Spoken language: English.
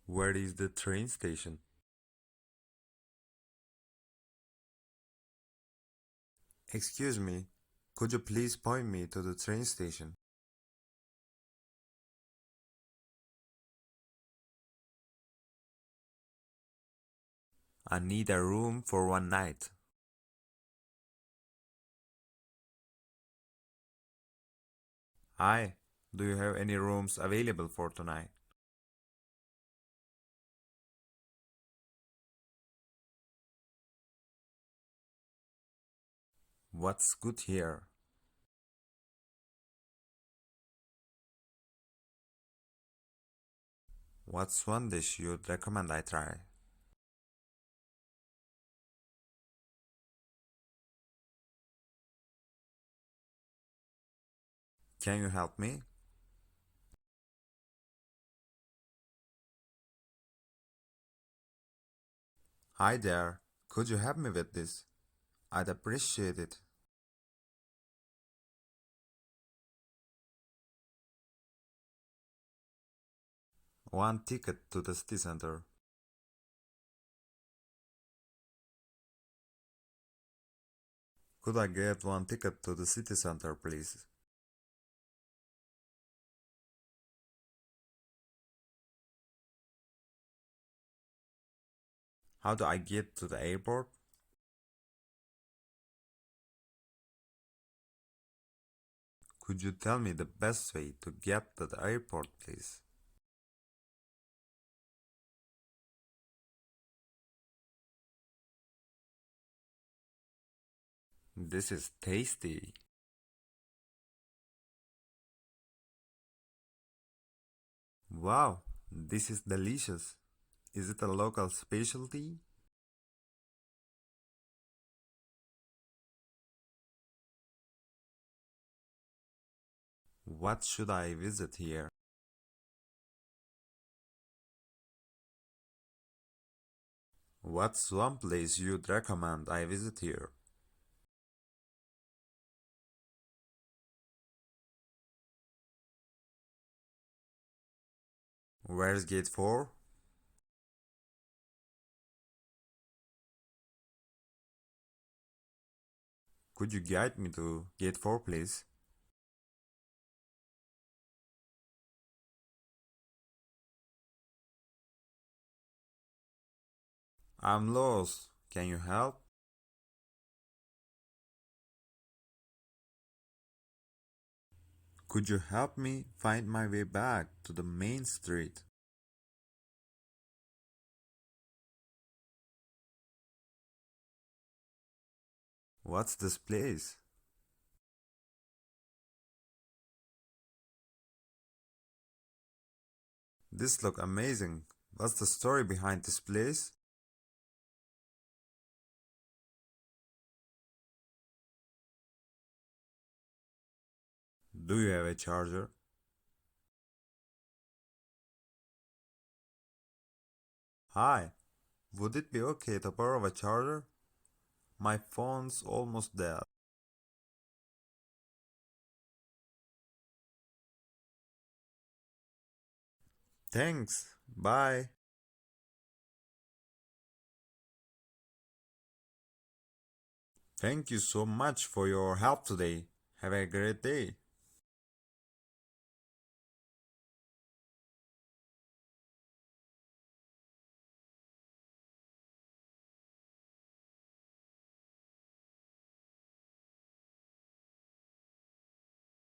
Where is the train station? Excuse me, could you please point me to the train station? I need a room for one night. Hi, do you have any rooms available for tonight? What's good here? What's one dish you'd recommend I try? Can you help me? Hi there, could you help me with this? I'd appreciate it. One ticket to the city center. Could I get one ticket to the city center, please? How do I get to the airport? Could you tell me the best way to get to the airport, please? This is tasty. Wow, this is delicious. Is it a local specialty? What should I visit here? What's one place you'd recommend I visit here? Where's gate 4? Could you guide me to gate 4, please? I'm lost. Can you help? Could you help me find my way back to the main street? What's this place? This look amazing. What's the story behind this place? Do you have a charger? Hi, would it be okay to borrow a charger? My phone's almost dead. Thanks. Bye. Thank you so much for your help today. Have a great day.